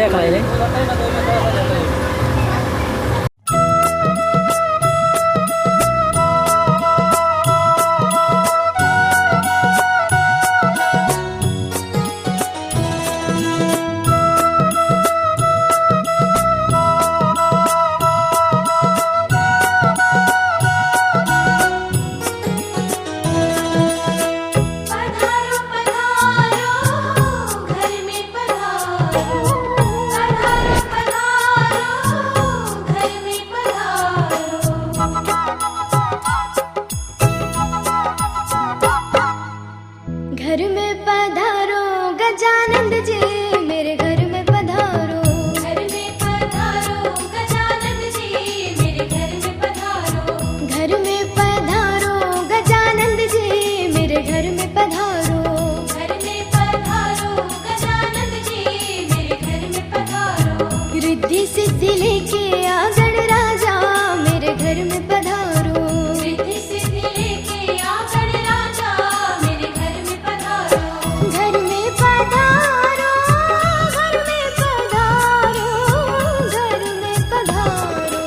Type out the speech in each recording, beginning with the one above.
देख रहे हैं। घर में पधारो गजानंद जी, मेरे घर में पधारो। घर में पधारो गजानंद जी, मेरे घर में पधारो। घर में पधारो गजानंद जी, मेरे घर में पधारो। घर में पधारो गजानंद जी, मेरे घर में पधारो। रिद्धि सिद्धि लेके आ गणराजा, मेरे घर में पधारो। रिद्धि सिद्धि लेके आ गणराजा, मेरे घर में पधारो। घर में पधारो, घर में पधारो, घर में पधारो।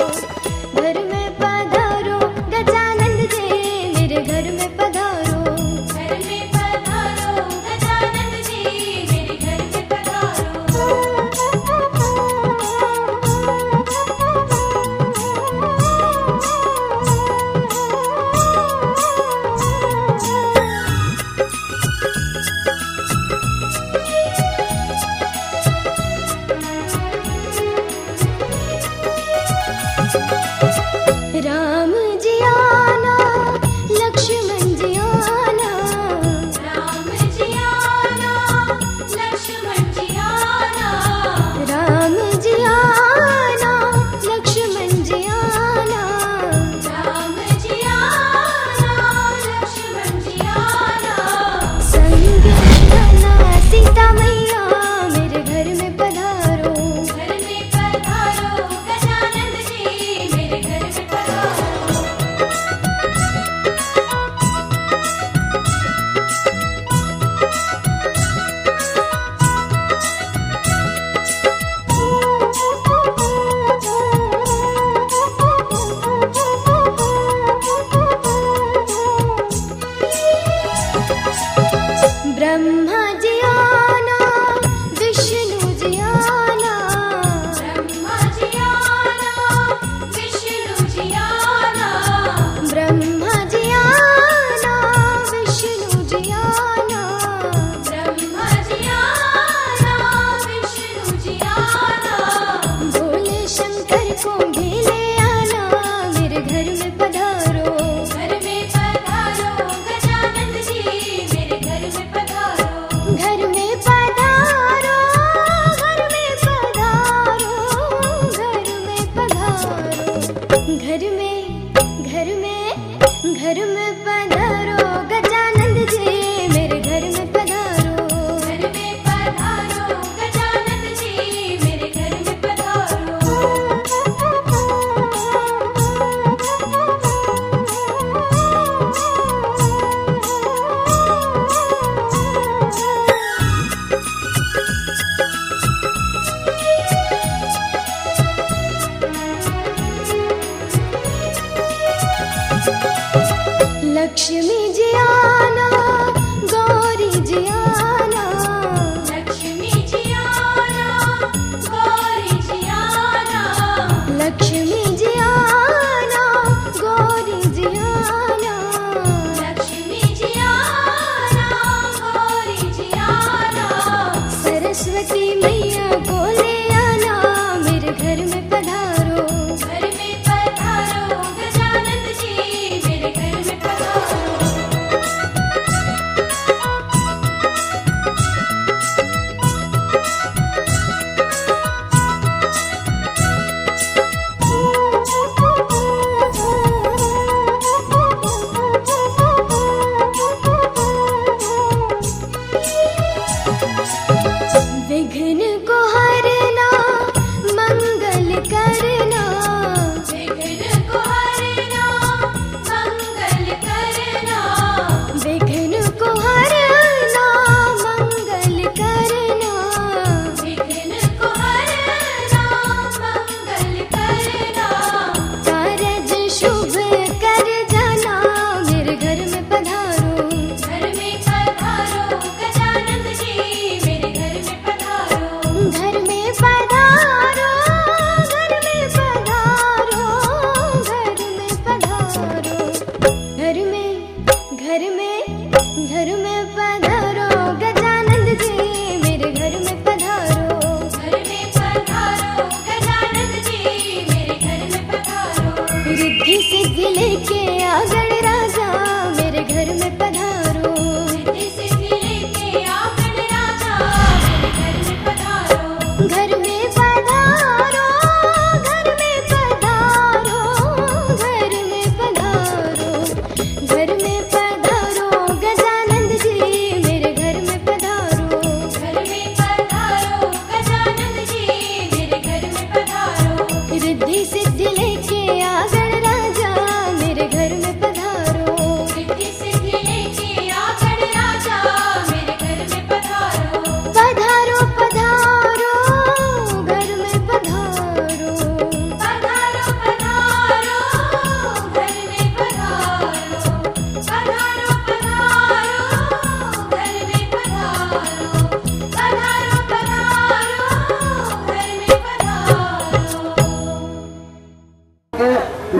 घर में पधारो गजानंद जी, मेरे घर में पधारो। घर में पधारो गजानंद जी, मेरे घर में पधारो।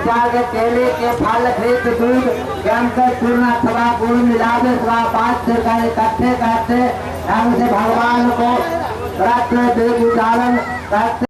विचार के केले के फल खेत दूध ज्ञान से चूर्ण अथवा गुड़ मिलावे सवा 5 सिर इकट्ठे करते ढंग से भगवान को रक्त देव उदाहरण करते।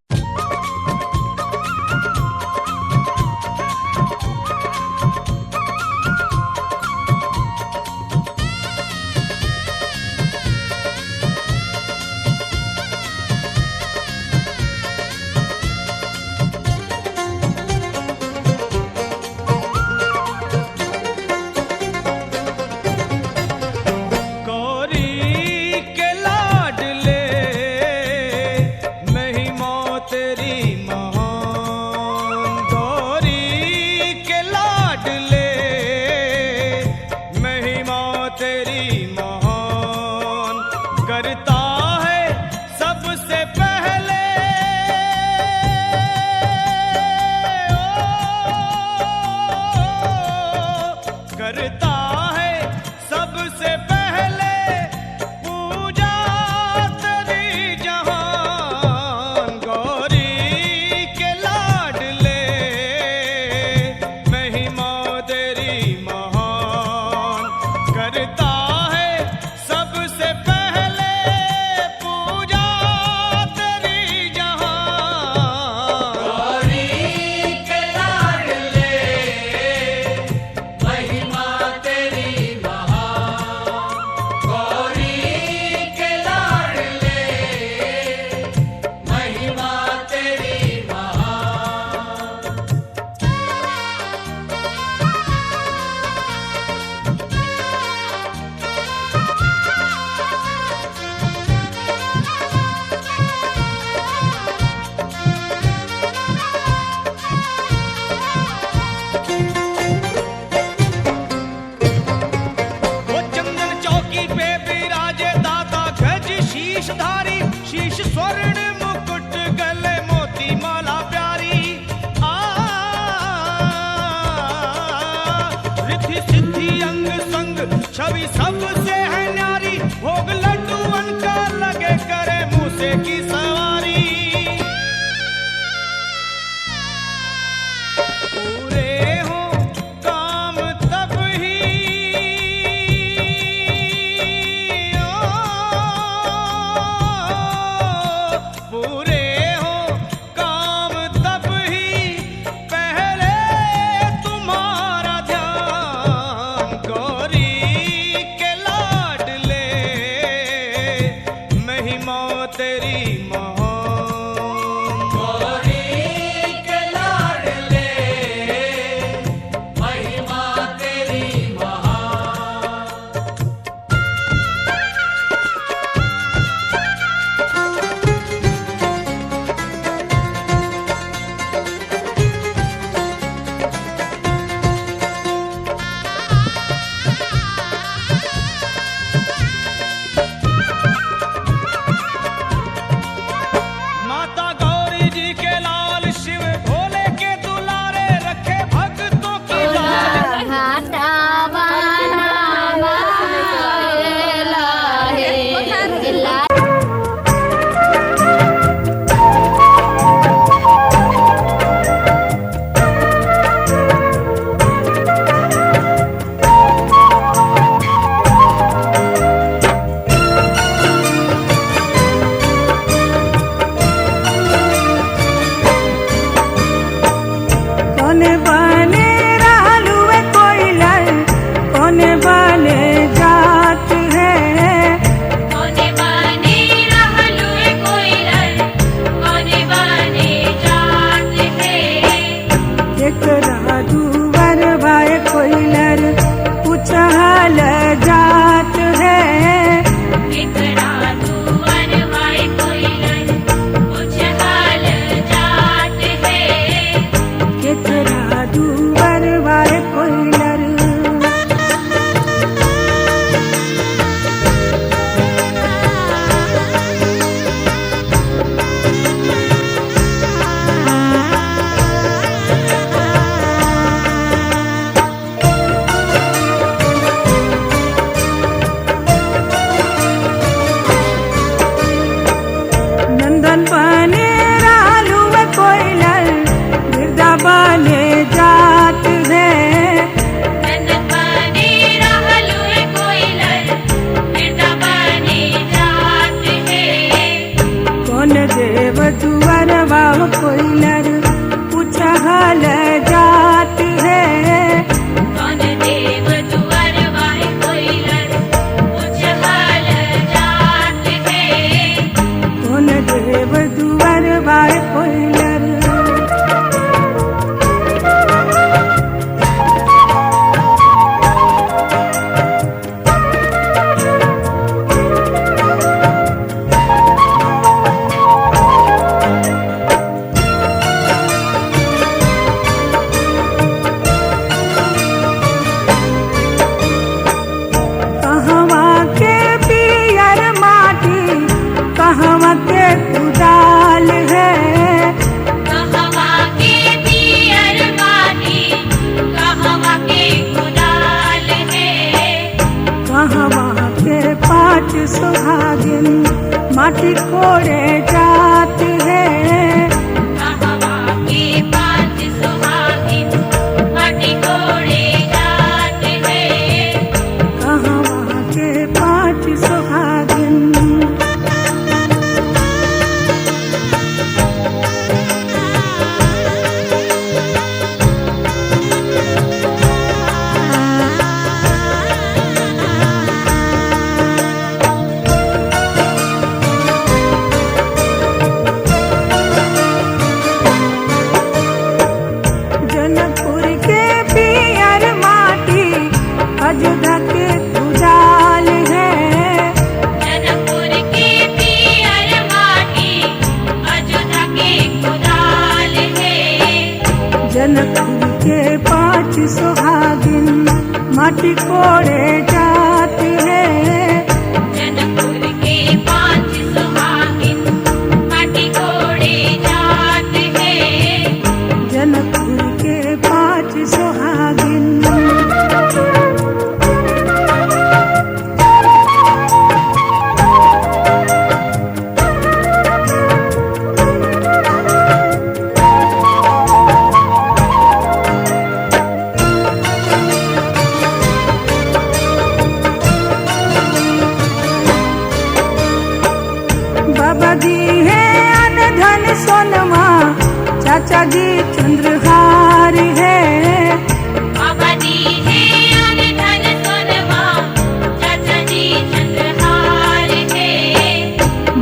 छवि सबसे है न्यारी, भोग लड्डूअन का लगे करे मूसे की सवारी। पूरे हो काम तब ही पूरे हो काम तब ही पहले तुम्हारा ध्यान गौरी के लाडले महिमा तेरी महान। गौरी के लाडले महिमा तेरी महान। माता गौरी जी के लाल शिव भोले के दुलारे रखे भक्तों की लाल। कोने बने रहलुए कोइलर, कोने बने जात है। कोने बने रहलुए कोइलर, कोने बने जात है। एकरा दुवर भाई कोइलर उछल जात है। एकरा दुवर भाई कोइलर उछल जात है। एकरा दुवर भाई कोइलर नंदन बने रहलुए कोइलर, गिरदा बने जात कोयलर उछल जात है। कौन देव दुआर वाहे कोयलर उछल जात है। कौन देव दुआर वाहे कोयलर। कहवा के पियर माटी कहवा के कुदाल है। कहवा के पियर माटी कहवा के कुदाल है। कहवा के 5 सुहागिन माटी कोड़े जात है। कहवा के 5 सुहागिन माटी कोड़े जात है। कहवा के 5 सुहागिन। जनकपुर के पियर माटी अयोध्या के कुदाल है। जनकपुर के पियर माटी अयोध्या के कुदाल है। जनकपुर के 5 सुहागिन माटी कोड़े जात है। जनकपुर के 5 सुहागिन माटी कोड़े जात है। जनकपुर के 5 सुहागिन। बाबा जी है अन धन सोनमा चाचा जी चंद्रहार है। बाबा जी है अन धन सोनमा चाचा जी चंद्रहार है।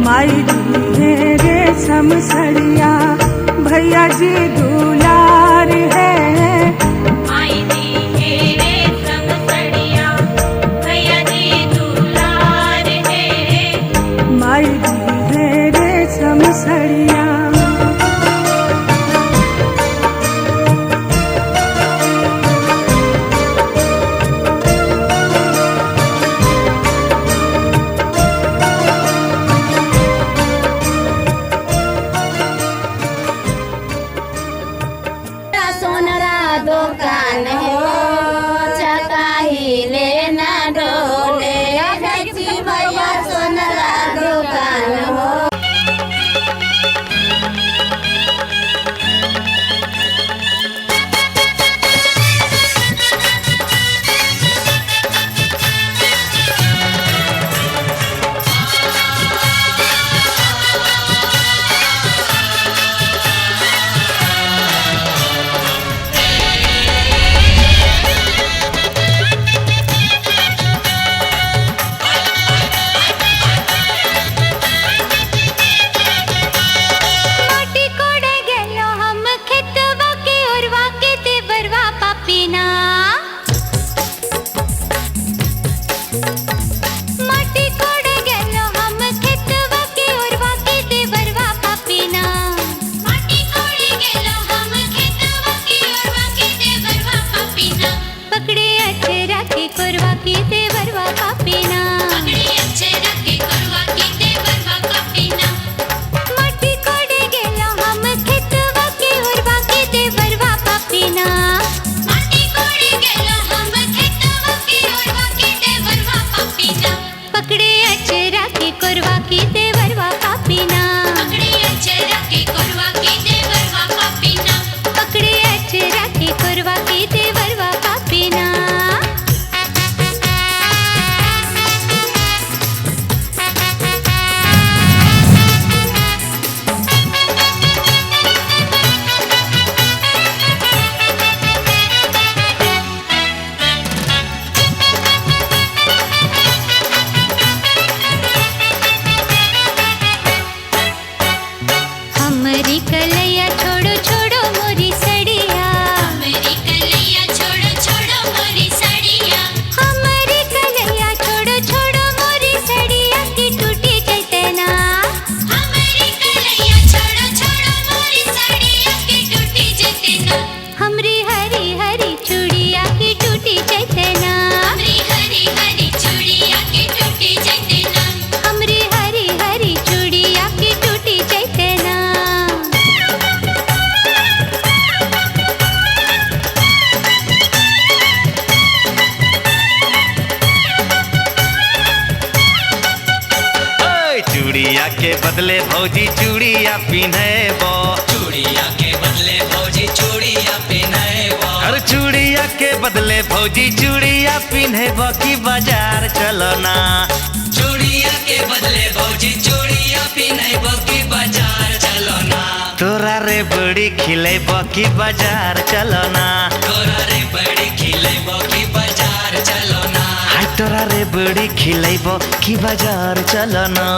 माई जी है रेशम सड़िया भैया जी दुलार है। माई जी है रेशम सड़िया भैया जी दुलार है। माई जी है रेशम सड़िया। सोनरा दुकान हो चकाहिले ना डोले भैया सोनरा दुकान हो। बदले भौजी चूड़िया पिन्हबो। चूड़िया के बदले भौजी चूड़िया पिन्हबो। अरे चूड़िया के बदले भौजी चूड़िया पिन्हबो की बाजार चलो ना। चूड़िया के बदले भौजी चूड़िया पिन्हबो की बाजार चलो ना। तोरा रे बड़ी खिलेबो की बाजार चलो ना। तोरा रे बड़ी खिलेबो की बाजार चलो ना। हाय तोरा रे बड़ी खिलेबो की बाजार चलो ना।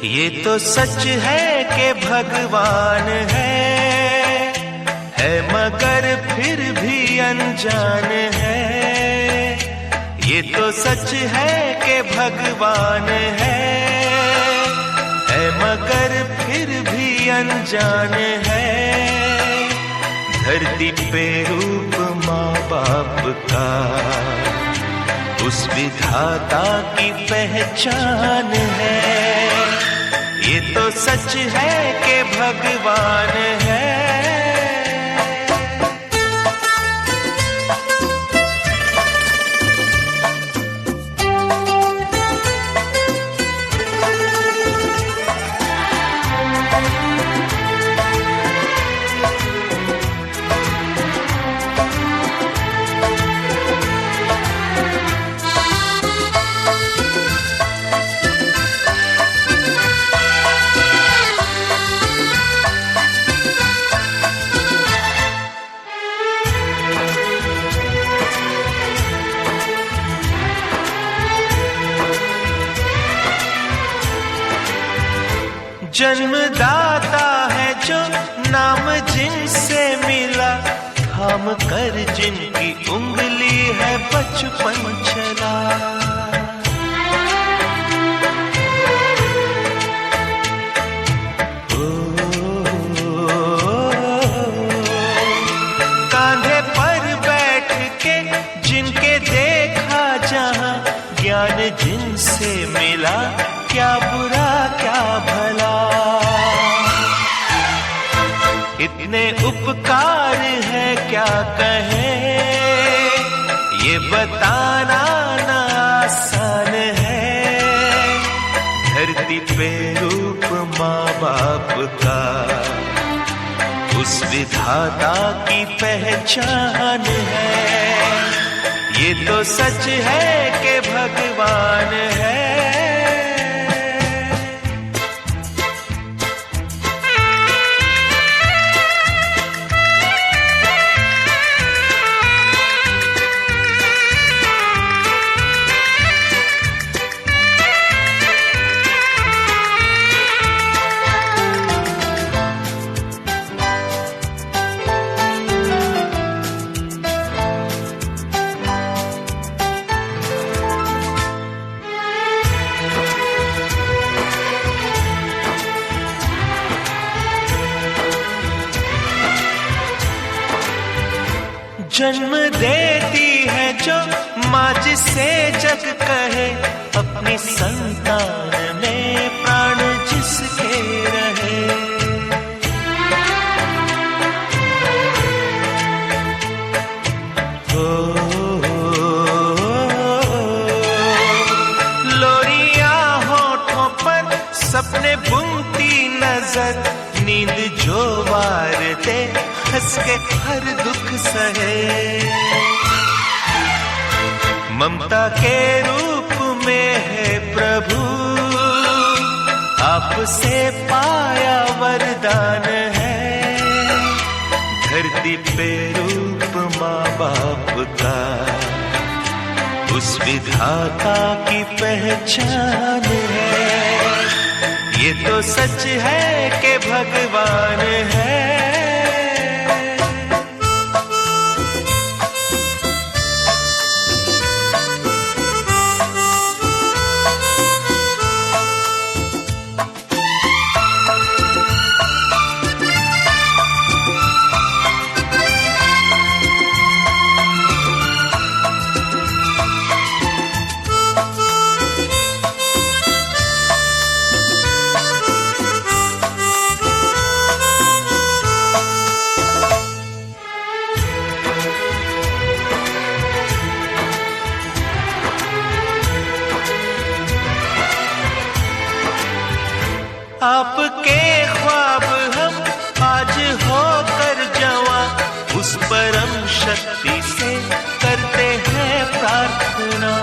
ये तो सच है कि भगवान है मगर फिर भी अनजान है। ये तो सच है कि भगवान है मगर फिर भी अनजान है। धरती पे रूप माँ बाप का उस विधाता की पहचान है। ये तो सच है कि भगवान है। जन्मदाता है जो नाम जिनसे मिला, थाम कर जिनकी उंगली है बचपन चला। कांधे पर बैठ के जिनके देखा जहां, ज्ञान जिनसे मिला, क्या बुरा क्या भला। इतने उपकार है क्या कहें, ये बताना ना आसान है। धरती पे रूप माँ बाप का उस विधाता की पहचान है। ये तो सच है कि भगवान है। जन्म देती है जो माँ जिसे जग कहे, अपनी संतान में प्राण जिसके रहे। लोरियां होठों पर सपने बुनती नजर, नींद जो वार दे हंस के हर दुख सहे। ममता के रूप में है प्रभु, आपसे पाया वरदान है। धरती पे रूप माँ बाप का, उस विधाता की पहचान है। ये तो सच है कि भगवान है। आपके ख्वाब हम आज होकर जवां, उस परम शक्ति से करते हैं प्रार्थना।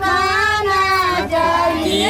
खाना चाहिए।